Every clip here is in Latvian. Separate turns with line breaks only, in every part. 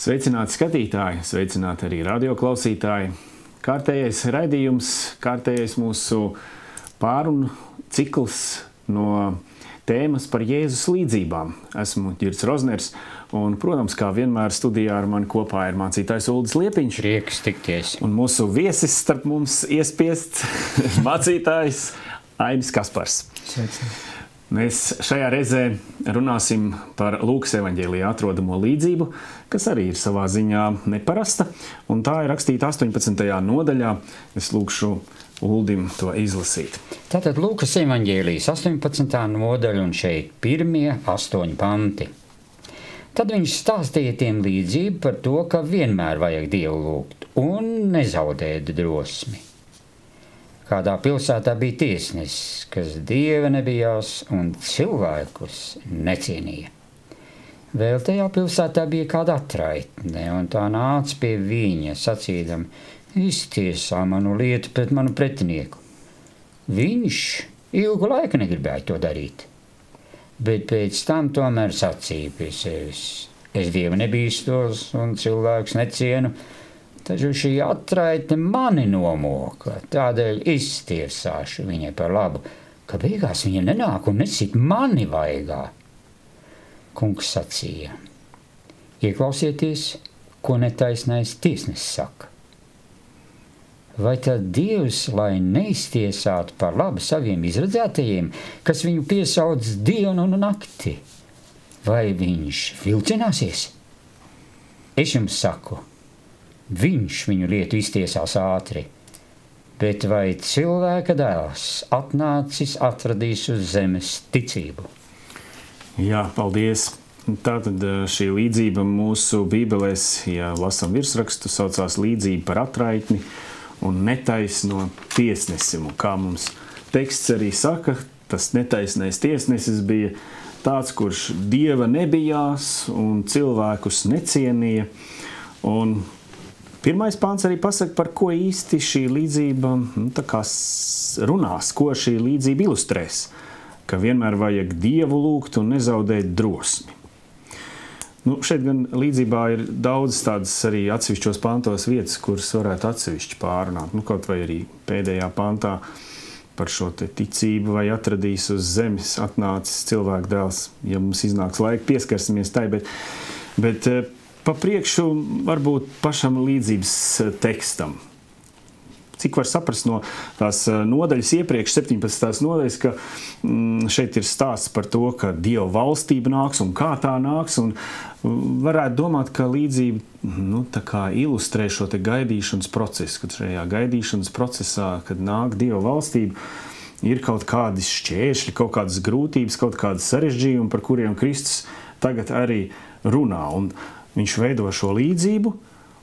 Sveicināti skatītāji, sveicināti arī radioklausītāji. Kārtējais raidījums, kārtējais mūsu pārunu cikls no tēmas par Jēzus līdzībām. Esmu Ģirds Rozners un, protams, kā vienmēr studijā ar mani kopā ir mācītājs Uldis Liepiņš.
Prieks tikties.
Un mūsu viesis starp mums iespiests mācītājs Ainis Kaspars.
Sveicināti.
Mēs šajā reizē runāsim par Lūkas evaņģēlijā atrodamo līdzību, kas arī ir savā ziņā neparasta, un tā ir rakstīta 18. nodaļā. Es lūkšu Uldim to izlasīt.
Tātad Lūkas evaņģēlijas 18. nodaļa un šeit pirmie 8 panti. Tad viņš stāstīja tiem līdzību par to, ka vienmēr vajag Dievu lūgt un nezaudēt drosmi. Kādā pilsētā bija tiesnesis, kas Dieva nebijās un cilvēkus necienīja. Vēl tajā pilsētā bija kāda atraitne, un tā nāca pie viņa, sacīdam: iztiesā manu lietu pret manu pretinieku. Viņš ilgu laiku negribēja to darīt, bet pēc tam tomēr sacīja pie sevis: es Dievu nebīstos un cilvēkus necienu, taču šī atraitne mani nomoka, tādēļ iztiesāšu viņai par labu, ka beigās viņa nenāk un nesit mani vaigā. Kungs sacīja: ieklausieties, ko netaisnais tiesnesis saka. Vai tad Dievs, lai neiztiesātu par labu saviem izredzētajiem, kas viņu piesauc dienu un nakti, vai viņš vilcināsies? Es jums saku, viņš viņu lietu iztiesās ātri, bet vai cilvēka dēls atnācis atradīs uz zemes ticību?
Jā, paldies. Tātad šī līdzība mūsu bībelēs, ja lasam virsrakstu, saucās līdzība par atraitni un netaisno tiesnesim. Un kā mums teksts arī saka, tas netaisnais tiesnesis bija tāds, kurš Dieva nebijās un cilvēkus necienīja. Un pirmais pāns arī pasaka, par ko īsti šī līdzība runās, ko šī līdzība ilustrēs, ka vienmēr vajag Dievu lūgt un nezaudēt drosmi. Šeit gan līdzībā ir daudz tādas arī atsevišķos pantos vietas, kuras varētu atsevišķi pārunāt. Kaut vai arī pēdējā pantā par šo te ticību, vai atradīs uz zemes atnācis cilvēku dēls, ja mums iznāks laika pieskarsimies tai, bet pa priekšu varbūt pašam līdzības tekstam. Cik var saprast no tās nodaļas iepriekš, 17. nodaļas, ka šeit ir stāsts par to, ka Dieva valstība nāks un kā tā nāks, un varētu domāt, ka līdzība tā kā ilustrē šo te gaidīšanas procesu, kad šajā gaidīšanas procesā, kad nāk Dieva valstība, ir kaut kādi šķēršļi, kaut kādas grūtības, kaut kādas sarežģījumi, par kuriem Kristus tagad arī runā, un viņš veido šo līdzību.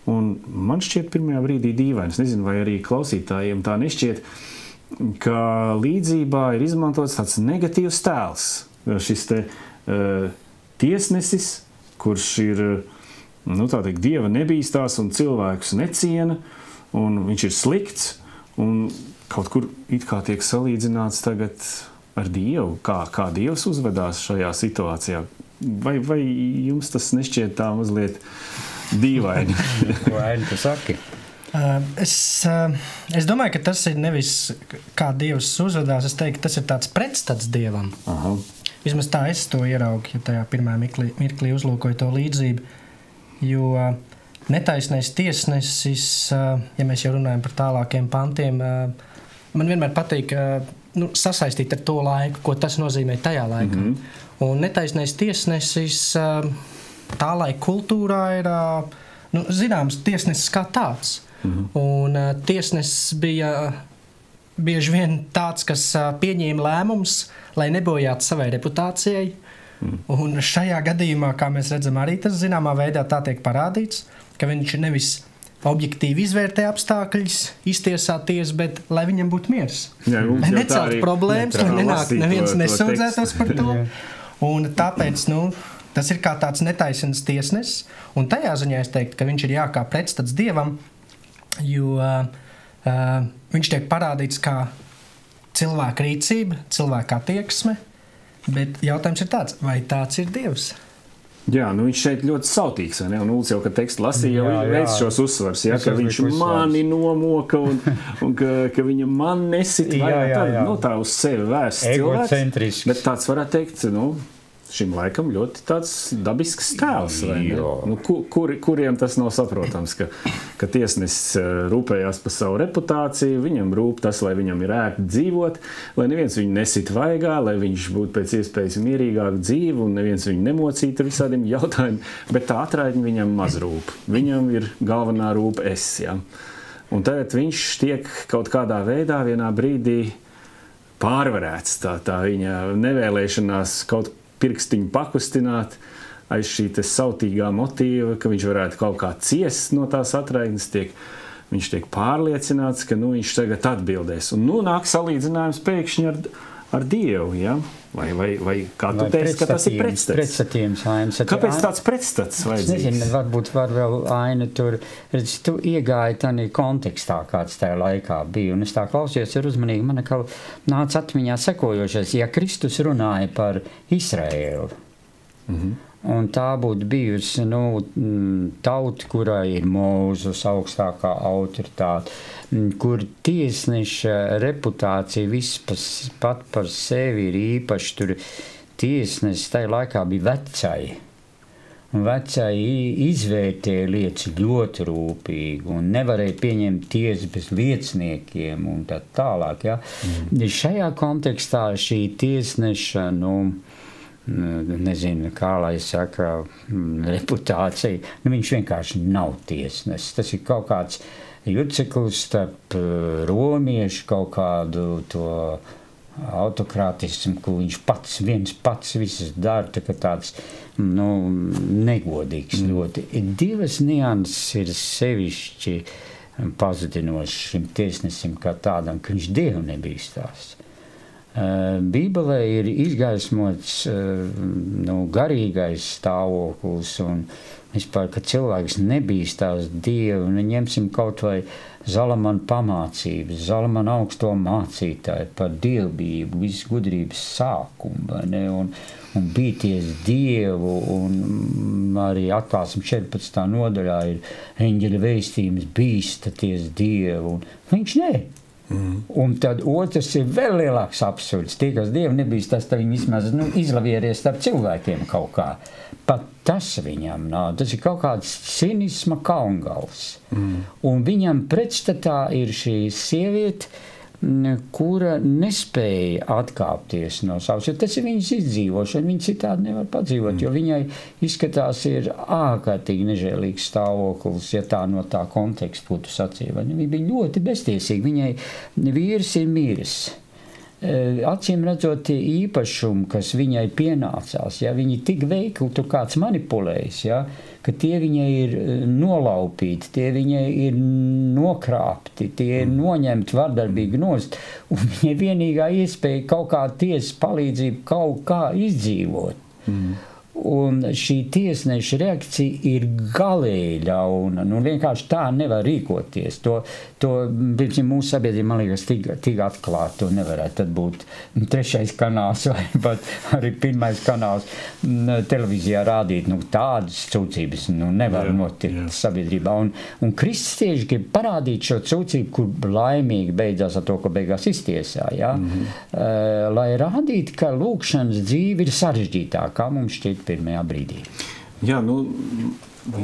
Un man šķiet pirmajā brīdī dīvaini, es nezinu, vai arī klausītājiem tā nešķiet, ka līdzībā ir izmantots tāds negatīvs tēls. Šis te tiesnesis, kurš ir, tā teikt, Dieva nebīstās un cilvēkus neciena, un viņš ir slikts, un kaut kur it kā tiek salīdzināts tagad ar Dievu, kā Dievs uzvedās šajā situācijā. Vai jums tas nešķiet tā mazliet dīvaini?
Ko Aini, tu saki?
Es domāju, ka tas ir nevis kā Dievs uzvedās, es teiktu, tas ir tāds pretstats Dievam.
Aha.
Vismaz tā es to ieraugu, ja tajā pirmā mirklī uzlūkoju to līdzību, jo netaisnais tiesnesis, ja mēs jau runājam par tālākiem pantiem, man vienmēr patīk sasaistīt ar to laiku, ko tas nozīmē tajā laikā. Un netaisnais tiesnesis tā laika kultūrā ir zināms tiesnesis kā tāds. Un tiesnesis bija bieži vien tāds, kas pieņēma lēmumus, lai nebojātu savai reputācijai. Un šajā gadījumā, kā mēs redzam, arī tas zināmā veidā tā tiek parādīts, ka viņš nevis objektīvi izvērtē apstākļus, iztiesā tiesu, bet lai viņam būtu miers.
Jā,
lai necelt problēmas, lai neviens nesūdzētos par to. Un tāpēc, tas ir kā tāds netaisns tiesnesis, un tajā ziņā es teiktu, ka viņš ir kā pretstats Dievam, jo viņš tiek parādīts kā cilvēka rīcība, cilvēka attieksme, bet jautājums ir tāds, vai tāds ir Dievs?
Jā, nu viņš šeit ļoti sautīgs, vai ne? Un Uls jau, kad tekstu lasīja, jau veic šos uzsvars, ja? Ka viņš mani nomoka un ka viņa man nesit vairāk, tā uz sevi vērsts cilvēks. Bet tāds varētu teikt, šim laikam ļoti tāds dabisks tēls, vai ne? Kuriem tas nav saprotams, ka tiesnesis rūpējās par savu reputāciju, viņam rūp tas, lai viņam ir ērti dzīvot, lai neviens viņu nesit vaigā, lai viņš būtu pēc iespējas mierīgāk dzīvi un neviens viņu nemocītu ar visādiem jautājumiem, bet tā atraitņa viņam maz rūp. Viņam ir galvenā rūpa es, ja? Un tagad viņš tiek kaut kādā veidā vienā brīdī pārvarēts, tā viņa nevēlēšanās kaut pirkstiņu pakustināt aiz šī sautīgā motīva, ka viņš varētu kaut kā ciest no tās atraitnes, viņš tiek pārliecināts, ka viņš tagad atbildēs. Un nāk salīdzinājums pēkšņi ar Dievu, ja? Vai kā tu teici, ka tas ir pretstats? Kāpēc tāds pretstats vajadzīgs?
Es nezinu, varbūt var vēl Aina tur, tu iegāji tādā kontekstā, kāds tajā laikā bija, un es tā klausījos ar uzmanīgi, man nāca atmiņā sekojošais, ja Kristus runāja par Izraēlu, un tā būtu bijusi tauta, kurai ir Mūzes augstākā autoritāte, kur tiesneša reputācija viss pat par sevi ir īpaši. Tur tiesnesis tajā laikā bija vecai. Un vecai izvērtēja lietas ļoti rūpīgi un nevarēja pieņemt tiesu bez lieciniekiem un tā tālāk. Ja? Šajā kontekstā šī tiesneša, nezinu, kā lai saka, reputācija, viņš vienkārši nav tiesnesis. Tas ir kaut kāds juceklis starp romiešu kaut kādu to autokrātismu, ko viņš viens pats visas dara, tā kā tāds, negodīgs ļoti. Divas nianses ir sevišķi pazudinošas šim tiesnesim kā tādam, ka viņš Dievu nebīstās. Bībelē ir izgaismots garīgais stāvoklis un vispār, ka cilvēks nebīstās Dievu. Un ņemsim kaut vai Zalamana pamācības, Zalamana augsto mācītāju par dievbijību, visas gudrības sākumu, un bīties Dievu, un arī atklāsim 14. nodaļā ir eņģeļa vēstījums bīstaties Dievu, un viņš ne. Un tad otrs ir vēl lielāks absurds. Tie, kas Dievu nebīstās, tad viņi vismaz izlavieries starp cilvēkiem kaut kā. Pat tas viņam nav. Tas ir kaut kāds cinisma kaungals. Un viņam pretstatā ir šī sieviete, kura nespēja atkāpties no savas, jo tas ir viņas izdzīvošana, viņa citādi nevar padzīvot, jo viņai izskatās ir ārkārtīgi nežēlīgs stāvoklis, ja tā no tā konteksta, ko tu sacīji. Viņa bija ļoti beztiesīga, viņai vīrs ir miris. Acīm redzot tie īpašumi, kas viņai pienācās, ja viņi tik veikli, tur kāds manipulējis, ja, ka tie viņai ir nolaupīti, tie viņai ir nokrāpti, tie ir noņemti vardarbīgi nost, un viņai vienīgā iespēja kaut kā tiesas palīdzību kaut kā izdzīvot. Un šī tiesneša reakcija ir galīgi ļauna. Vienkārši tā nevar rīkoties. To mūsu sabiedrība, man liekas, tik atklāti to nevarētu. Tad būt 3. kanāls vai pat arī 1. kanāls televīzijā rādīt. Tādas sūdzības nevar notikt sabiedrībā. Un Kristus tieši grib parādīt šo sūdzību, kur laimīgi beidzās ar to, ko beigās iztiesā. Ja? Lai rādītu, ka lūkšanas dzīve ir sarežģītākā, mums šķiet pirmajā brīdī.
Jā,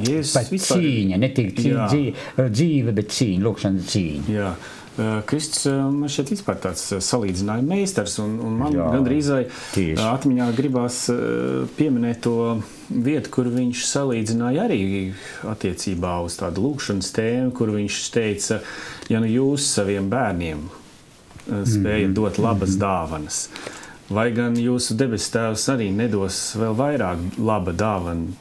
Jēzus
vispār... Cīņa, ne tik dzīve, bet cīņa, lūkšana cīņa.
Jā. Kristus man šeit vispār tāds salīdzinājuma meistars, un man gandrīzai atmiņā gribās pieminēt to vietu, kur viņš salīdzināja arī attiecībā uz tādu lūkšanas tēmu, kur viņš teica, ja jūs saviem bērniem spējat dot labas dāvanas, vai gan jūsu debesu Tēvs arī nedos vēl vairāk laba dāvana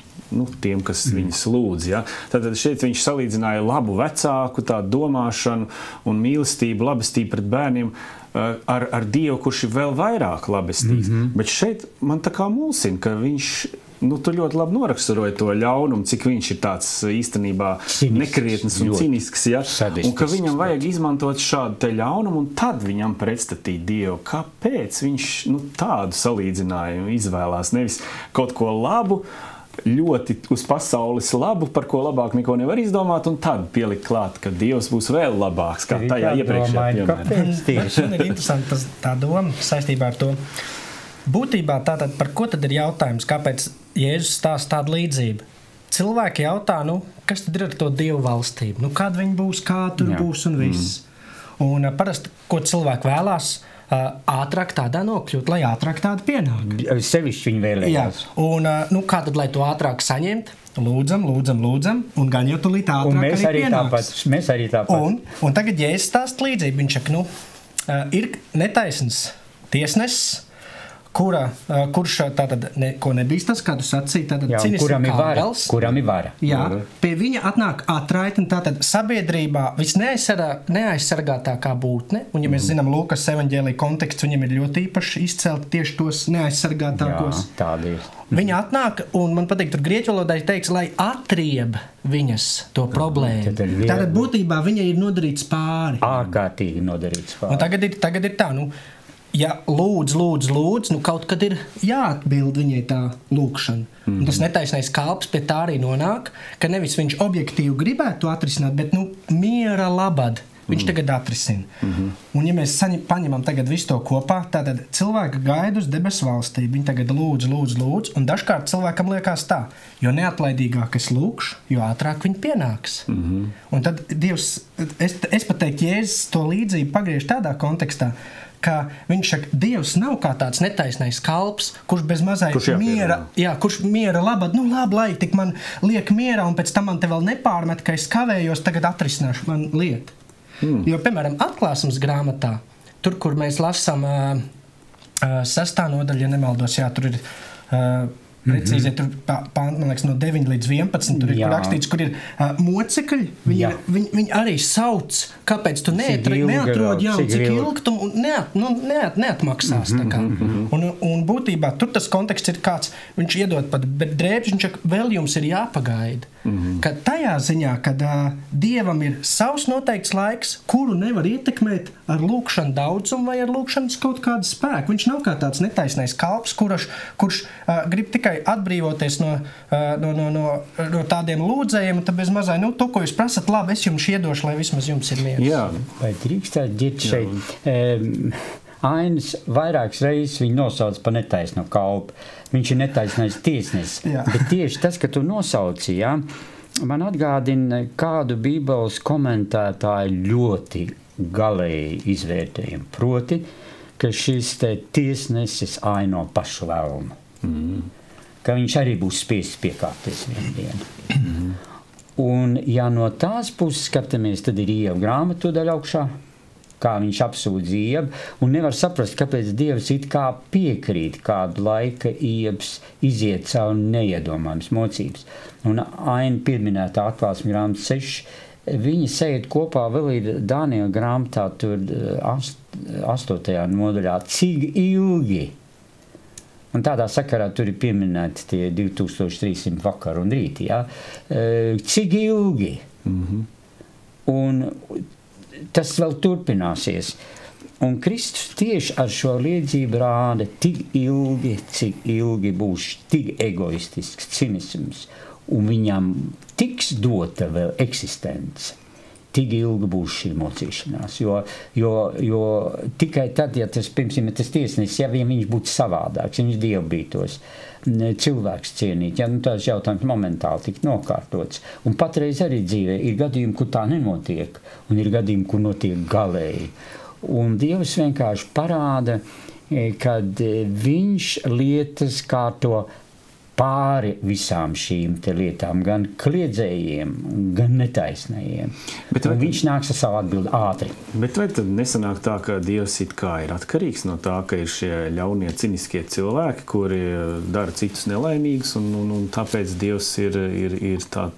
tiem, kas viņas lūdz. Ja? Tātad šeit viņš salīdzināja labu vecāku, tādu domāšanu un mīlestību, labestību pret bērniem ar Dievu, kurš ir vēl vairāk labestīgs. Bet šeit man tā kā mulsina, ka viņš tu ļoti labi noraksturoji to ļaunumu, cik viņš ir tāds īstenībā nekrietnes un cinisks, ja? Un ka viņam vajag izmantot šādu te ļaunumu un tad viņam pretstatīt Dievu. Kāpēc viņš tādu salīdzinājumu izvēlās? Nevis kaut ko labu, ļoti uz pasaules labu, par ko labāk neko nevar izdomāt, un tad pielikt klāt, ka Dievs būs vēl labāks, kā tajā iepriekšējā piemērā.
Man ir interesanti tā doma saistībā ar to. Būtībā tātad par ko tad ir jautājums, kāpēc Jēzus stāsta tādu līdzību? Cilvēki jautā, kas tad ir ar to Dievu valstību? Kad viņi būs, kā tur būs un viss. Un parasti, ko cilvēki vēlās, ātrāk tādā nokļūt, lai ātrāk tāda pienāk.
Sevišķi viņi vēlējās.
Un kā tad, lai to ātrāk saņemt? Lūdzam, un gan jau tu līdz ātrāk arī pienāks.
Mēs arī tāpat.
Un tagad, ja es stāstu līdzību, viņš saka, ir netaisns tiesnesis, kurš tātad neko nebīstas, kā tu sacīji, tātad cinisks kalbels.
Kuram ir vara.
Jā, pie viņa atnāk atraitni, tātad sabiedrībā visneaizsargātākā būtne, un ja mēs zinām Lūkas evaņģēlija konteksts, viņam ir ļoti īpaši izcelt tieši tos neaizsargātākos.
Jā, tādi ir.
Viņa atnāk, un man patīk, tur grieķu valodā ir teikts, lai atrieb viņas to problēmu. Tātad būtībā viņa ir nodarīts pāri.
Ārkārtīgi nodarīts pāri.
Un tagad ir tā, ja lūdz, kaut kad ir jāatbild viņai tā lūkšana. Un tas netaisnais kalps pie tā arī nonāk, ka nevis viņš objektīvi gribētu to atrisināt, bet miera labad viņš tagad atrisina. Un ja mēs paņemam tagad visu to kopā, tad cilvēki gaida uz debesu valstību. Viņi tagad lūdz, un dažkārt cilvēkam liekas tā, jo neatlaidīgāk es lūkšu, jo ātrāk viņi pienāks. Un tad Dievs, es pat teiktu, Jēzus to līdzību pagriež tādā kontekstā, ka viņš saka, Dievs nav kā tāds netaisnais kalps, kurš bez mazai miera, kurš miera labad, labi, lai tik man liek mierā, un pēc tam man te vēl nepārmet, ka es kavējos, tagad atrisināšu man lietu. Jo, piemēram, Atklāsmes grāmatā, tur, kur mēs lasām 6. nodaļu, ja nemaldos, tur ir precīzi, tur man liekas, no 9 līdz 11, tur ir rakstīts, kur ir mocekļi, viņi arī sauc, kāpēc tu neatrod, cik ilgtum, un neatmaksās. Un būtībā tur tas konteksts ir kāds, viņš iedod pat drēbes, viņš saka, vēl jums ir jāpagaida. Ka tajā ziņā, kad Dievam ir savs noteikts laiks, kuru nevar ietekmēt ar lūkšanu daudzumu vai ar lūkšanas kaut kādu spēku. Viņš nav kā tāds netaisnais kalps, kurš grib tikai atbrīvoties no tādiem lūdzējiem, un tad bez mazai, to, ko jūs prasat, labi, es jums iedošu, lai vismaz jums ir miers.
Jā, vai drīkstāt ģirt šeit? Ainas vairākas reizes viņu nosauc par netaisnu kalpu. Viņš ir netaisnais tiesnesis. Bet tieši tas, ka tu nosauci, man atgādina kādu Bībeles komentētāju ļoti galēji izvērtējumu. Proti, ka šis tiesnesis aino pašu velnu. Ka viņš arī būs spiests piekāpties vienu dienu. Un ja no tās puses skatāmies, tad ir Ieva grāmata tūdaļ augšā, kā viņš apsūdz Ievu, un nevar saprast, kāpēc Dievs it kā piekrīt kādu laika Ievs iziet caur neiedomājums mocības. Un Aina pieminētā Atklāsmes grāmata 6, viņi sēd kopā vēl ir Daniela grāmatā tur 8. nodaļā, cik ilgi. Un tādā sakarā tur ir pieminēti tie 2300 vakar un rīti, cik ilgi. Un tas vēl turpināsies. Un Kristus tieši ar šo liedzību rāda tik ilgi, cik ilgi būs tik egoistisks cinisms, un viņam tiks dota vēl eksistence, tik ilgi būs šī mocīšanās. Jo tikai tad, ja tas, piemēram, tas tiesnesis, ja viņš būtu savādāks, ja viņš dievbītos, cilvēks cienīt, tās jautājums momentāli tik nokārtots. Un patreiz arī dzīvē ir gadījumi, kur tā nenotiek, un ir gadījumi, kur notiek galēji. Un Dievs vienkārši parāda, kad viņš lietas kārto pāri visām šīm te lietām, gan kliedzējiem, gan netaisnējiem. Un viņš nāks ar savu atbildi ātri.
Bet vai tad nesanāk tā, ka Dievs it kā ir atkarīgs no tā, ka ir šie ļaunie ciniskie cilvēki, kuri dara citus nelaimīgus, un tāpēc Dievs ir tā,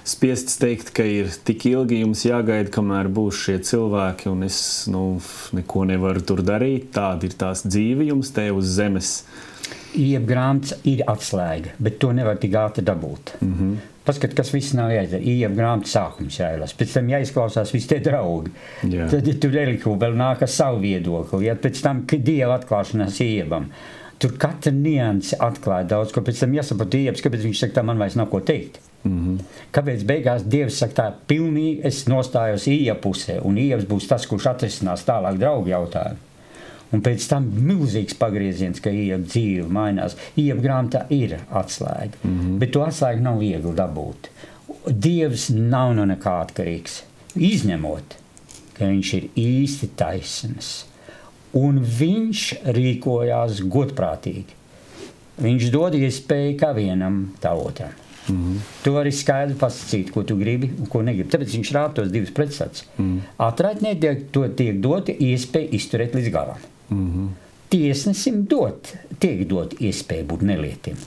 spiests teikt, ka ir tik ilgi jums jāgaida, kamēr būs šie cilvēki, un es neko nevaru tur darīt. Tāda ir tās dzīve jums te uz zemes.
Ieva grāmatas ir atslēga, bet to nevar tik ātri dabūt. Paskat, kas viss nav jāizdara. Ieva grāmatas sākums jāielasa. Pēc tam jāizklausās visi tie draugi. Tad, ja tur Elihu vēl nāk ar savu viedokli, ja pēc tam Dieva atklāšanās Ievam. tur katra nianse atklāja daudz, ko pēc tam jāsaprot Iebs, kāpēc viņš saka, tā man vairs nav ko teikt. Kāpēc beigās Dievs saka, tā pilnīgi es nostājos Ieba pusē, un Iebs būs tas, kurš atrisinās tālāk draugu jautājumu. Un pēc tam milzīgs pagrieziens, ka Ieba dzīve mainās. Ieba grāmatā ir atslēga, bet to atslēgu nav viegli dabūt. Dievs nav no nekā atkarīgs, izņemot, ka viņš ir īsti taisns. Un viņš rīkojās godprātīgi. Viņš dod iespēju kā vienam, tā otram. Tu vari skaidri pasacīt, ko tu gribi un ko negribi. Tāpēc viņš rāda tos divus pretstats. Atraitnē tiek dota iespēja izturēt līdz galam. Tiesnesim tiek dot iespēju būt nelietim.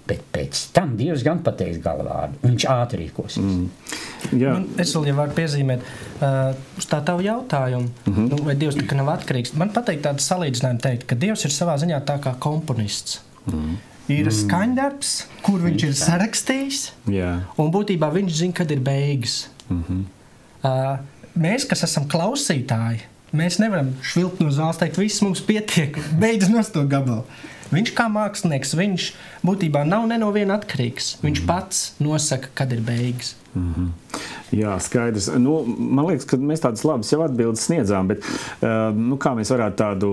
Bet pēc tam Dievs gan pateiks galvārdu. Viņš ātri rīkosies.
Es vēl varu piezīmēt uz tā tavu jautājumu, vai Dievs tā nav atkarīgs. Man pateikt tādu salīdzinājumu teikt, ka Dievs ir savā ziņā tā kā komponists. Ir skaņdarbs, kur viņš ir sarakstījis, un būtībā viņš zina, kad ir beigas. Mēs, kas esam klausītāji, mēs nevaram švilpt no zāles teikt, viss mums pietiek, beidz nos to gabalu. Viņš kā mākslinieks, viņš būtībā nav ne no viena atkarīgs. Viņš pats nosaka, kad ir beigas.
Jā, skaidrs. Man liekas, ka mēs tādas labas jau atbildes sniedzām, bet kā mēs varētu tādu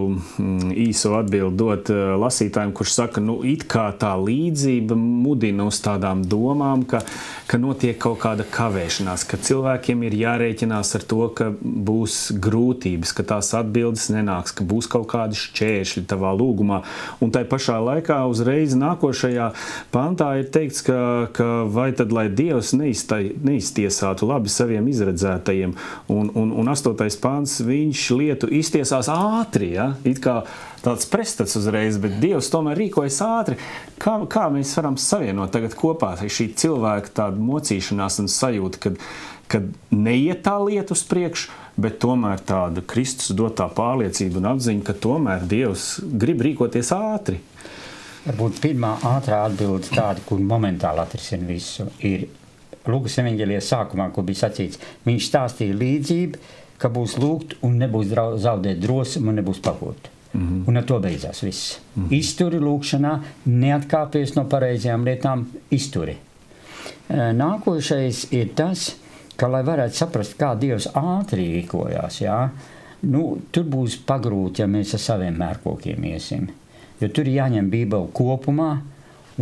īso atbildi dot lasītājiem, kurš saka, it kā tā līdzība mudina uz tādām domām, ka notiek kaut kāda kavēšanās, ka cilvēkiem ir jārēķinās ar to, ka būs grūtības, ka tās atbildes nenāks, ka būs kaut kādi šķēršļi tavā lūgumā. Un tai pašā laikā uzreiz nākošajā pantā ir teikts, ka vai tad, lai Dievs neiztiesātu labi saviem izredzētajiem. Un 8. pants, viņš lietu iztiesās ātri, it kā tāds prestats uzreiz, bet Dievs tomēr rīkojas ātri. Kā mēs varam savienot tagad kopā šī cilvēka tāda mocīšanās un sajūta, kad neiet tā lieta uz priekšu, bet tomēr tāda Kristus dotā pārliecība un apziņa, ka tomēr Dievs grib rīkoties ātri?
Varbūt pirmā ātrā atbilde tāda, kur momentāli atrisina visu, ir Lūkas evaņģēlijā sākumā, ko bija sacīts. Viņš stāstīja līdzību, ka būs lūgt un nebūs zaudēt drosmi un nebūs pakot. Un ar to beidzās viss. Izturi lūkšanā, neatkāpies no pareizajām lietām, izturi. Nākošais ir tas, ka, lai varētu saprast, kā Dievs ātri rīkojās, tur būs pagrūti, ja mēs ar saviem mērkokiem iesim. Jo tur ir jāņem Bībele kopumā,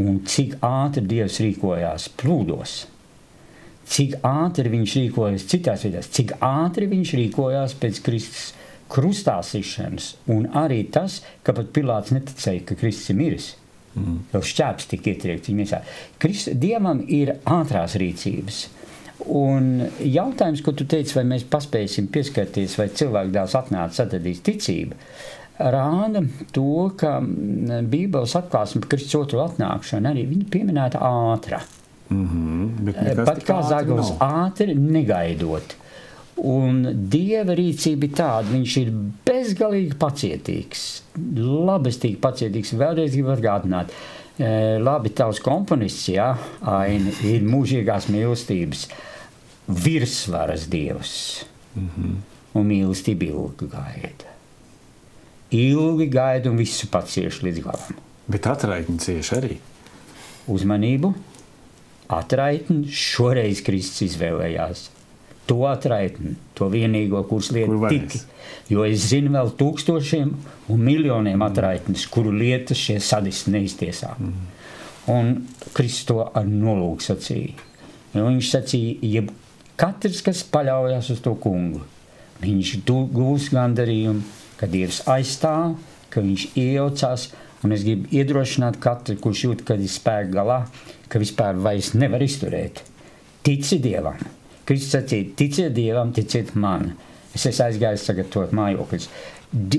un cik ātri Dievs rīkojās plūdos. Cik ātri viņš rīkojas citās vietās, cik ātri viņš rīkojās pēc Kristus krustā sišanas, un arī tas, ka pat Pilāts neticēja, ka Kristus ir miris. Jau šķēps tika ietriekts viņa miesā. Dievam ir ātrās rīcības. Un jautājums, ko tu teici, vai mēs paspēsim pieskarties, vai cilvēku dēls atnāca atradīs ticību, rāda to, ka Bībeles atklāsme par Kristus otro atnākšanu arī viņa pieminēta ātra. Pat kā zaglis ātri negaidot. Un Dieva rīcība ir tāda, viņš ir bezgalīgi pacietīgs, labestīgi pacietīgs. Vēlreiz gribu atgādināt, labi, tavs komponists, Aini, ir mūžīgās mīlestības virsvaras Dievs. Un mīlestība ilgi gaida. Ilgi gaida un visu pacieš līdz galam.
Bet atraitni cieši arī.
Uzmanību. Atraitni šoreiz Kristus izvēlējās. To atraitni, to vienīgo, kurš lieta tik. Jo es zinu vēl tūkstošiem un miljoniem atraitnis, kuru lietas šie sadisti neiztiesā. Un Kristus to ar nolūku sacīja. Jo viņš sacīja, katrs, kas paļaujas uz to kungu, viņš gūs gandarījumu, ka Dievs aizstāv, ka viņš iejaucās. Un es gribu iedrošināt katru, kurš jūt, kad ir spēka galā, ka vispār vairs nevar izturēt. Tici Dievam. Kristus sacīja, ticiet Dievam, ticiet man. Es esmu aizgājis sagatavot mājokļus.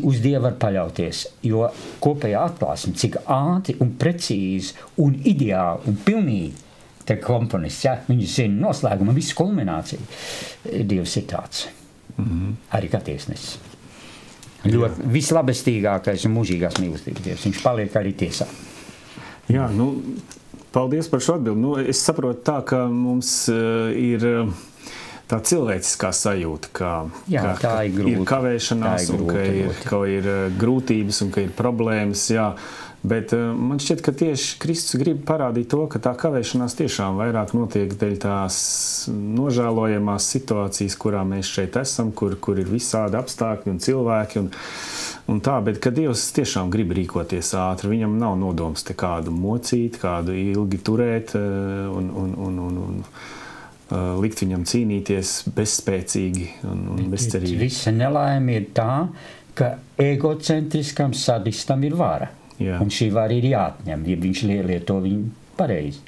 Uz Dievu var paļauties, jo kopējā atklāsme, cik ātri un precīzi un ideāli un pilnīgi te komponists, viņš zina noslēgumu, visu kulmināciju. Dievs ir tāds. Arī kā tiesnesis. Ļoti vislabestīgākais un mūžīgās mīlestības Dievs. Viņš paliek arī tiesā.
Jā, paldies par šo atbildi. Es saprotu tā, ka mums ir tā cilvēciskā sajūta, ka ir kavēšanās un ka ir grūtības un ka ir problēmas, jā. Bet man šķiet, ka tieši Kristus grib parādīt to, ka tā kavēšanās tiešām vairāk notiek dēļ tās nožēlojamās situācijas, kurā mēs šeit esam, kur ir visādi apstākļi un cilvēki un tā, bet ka Dievs tiešām grib rīkoties ātri. Viņam nav nodoms te kādu mocīt, kādu ilgi turēt un likt viņam cīnīties bezspēcīgi un bezcerīgi.
Visa nelaime ir tā, ka egocentriskam sadistam ir vara.
Jā.
Un šī vara ir jāatņem, ja viņš lieto viņu pareizi.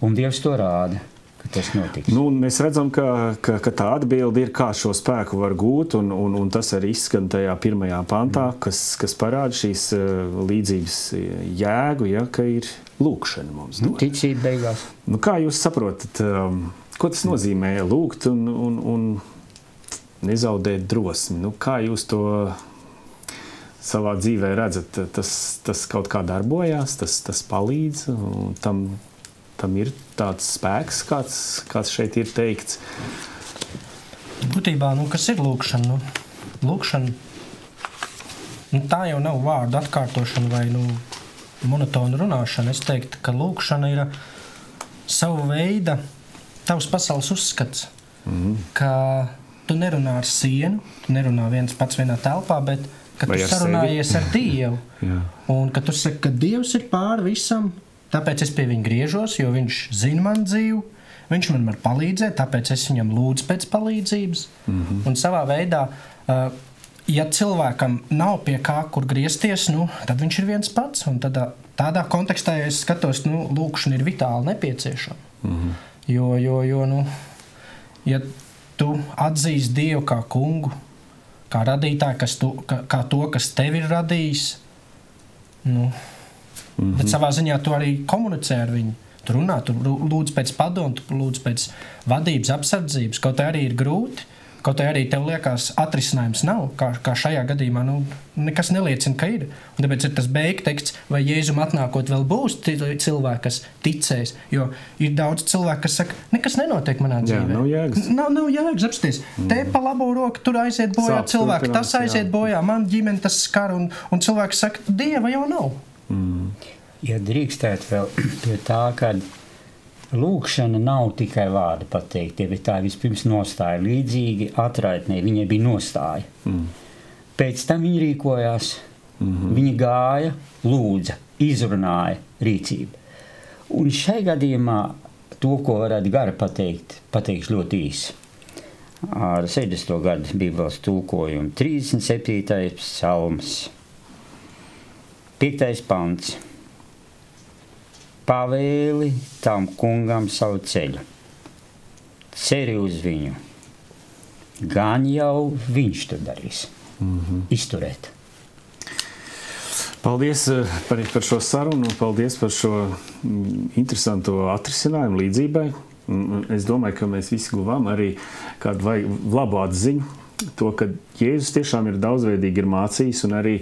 Un Dievs to rāda, ka tas notiks.
Nu, mēs redzam, ka tā atbilde ir, kā šo spēku var gūt, un tas arī izskan tajā 1. pantā, kas parāda šīs līdzības jēgu, ja, ka ir lūkšana mums dod.
Ticība beigās.
Nu, kā jūs saprotat, ko tas nozīmē lūgt un nezaudēt drosmi? Nu, kā jūs to savā dzīvē redzat, tas kaut kā darbojās, tas palīdz, un tam ir tāds spēks, kāds šeit ir teikts.
Būtībā, kas ir lūkšana? Lūkšana, tā jau nav vārdu atkārtošana vai monotona runāšana. Es teiktu, ka lūkšana ir savu veidu tavs pasaules uzskats, ka tu nerunā ar sienu, tu nerunā viens pats vienā telpā, bet ka tu sarunājies ar Dievu. Un ka tu saki, ka Dievs ir pāri visam, tāpēc es pie viņa griežos, jo viņš zina man dzīvi, viņš man var palīdzēt, tāpēc es viņam lūdzu pēc palīdzības. Un savā veidā, ja cilvēkam nav pie kā, kur griezties, tad viņš ir viens pats. Un tādā kontekstā, ja es skatos, lūkšana ir vitāli nepieciešama. Jo, ja tu atzīsti Dievu kā kungu, kā radītāju, kā to, kas tevi ir radījis, bet savā ziņā tu arī komunicē ar viņu. Tu runā, tu lūdz pēc padomu, tu lūdz pēc vadības, apsardzības, kaut arī ir grūti, kaut arī tev liekas atrisinājums nav, kā šajā gadījumā, nekas neliecina, ka ir. Un tāpēc ir tas beigu teksts, vai Jēzum atnākot vēl būs cilvēki, kas ticēs, jo ir daudz cilvēku, kas saka, nekas nenotiek manā dzīvē.
Jā, nav jēgas.
Nav jēgas, apsties. Te pa labo roku tur aiziet bojā cilvēki, tas aiziet bojā, man ģimene tas skar, un cilvēks saka, Dieva jau nav.
Ja drīkstētu vēl pie tā, ka lūkšana nav tikai vārdi pateikt, bet tā vispirms nostāja līdzīgi atraitnē, viņai bija nostāja. Pēc tam viņa rīkojās, viņa gāja, lūdza, izrunāja rīcību. Un šai gadījumā to, ko varētu gara pateikšu ļoti īsi. Ar 60. gadu Bībeles tulkojumu 37. psalms, 5. pants. Pavēli tam kungam savu ceļu, ceri uz viņu, gan jau viņš to darīs. Izturēt.
Paldies par šo sarunu, paldies par šo interesanto atrisinājumu līdzībai. Es domāju, ka mēs visi guvām arī kādu labu atziņu, to, ka Jēzus tiešām ir daudzveidīgi ir mācījis un arī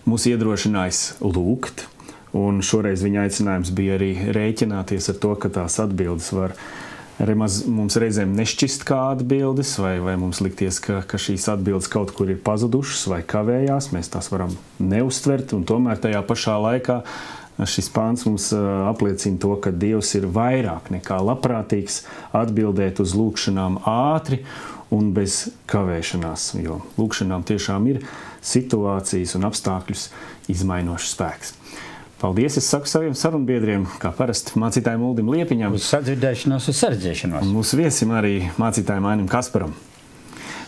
mūs iedrošinājis lūgt. Un šoreiz viņa aicinājums bija arī rēķināties ar to, ka tās atbildes var mums reizēm nešķist kā atbildes, vai mums likties, ka šīs atbildes kaut kur ir pazudušas vai kavējās. Mēs tās varam neuztvert, un tomēr tajā pašā laikā šis pāns mums apliecina to, ka Dievs ir vairāk nekā labprātīgs atbildēt uz lūkšanām ātri un bez kavēšanās, jo lūkšanām tiešām ir situācijas un apstākļus izmainošs spēks. Paldies, es saku saviem sarunbiedriem, kā parasti mācītājiem Uldim Liepiņam.
Uz sadzirdēšanos, uz sardzēšanos.
Un mūsu viesim arī mācītājiem Ainim Kasparam.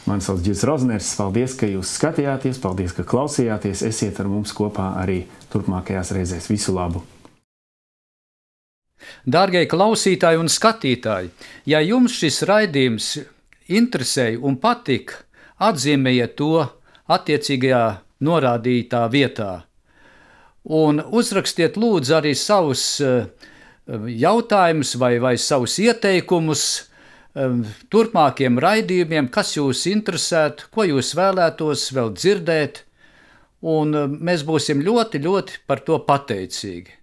Mani sauc Ģis Rozners. Paldies, ka jūs skatījāties, paldies, ka klausījāties. Esiet ar mums kopā arī turpmākajās reizēs. Visu labu!
Dārgie klausītāji un skatītāji, ja jums šis raidījums interesēja un patika, atzīmējiet to attiecīgajā norādītā vietā. Un uzrakstiet lūdzu arī savus jautājumus vai savus ieteikumus turpmākiem raidījumiem, kas jūs interesētu, ko jūs vēlētos vēl dzirdēt, un mēs būsim ļoti, ļoti par to pateicīgi.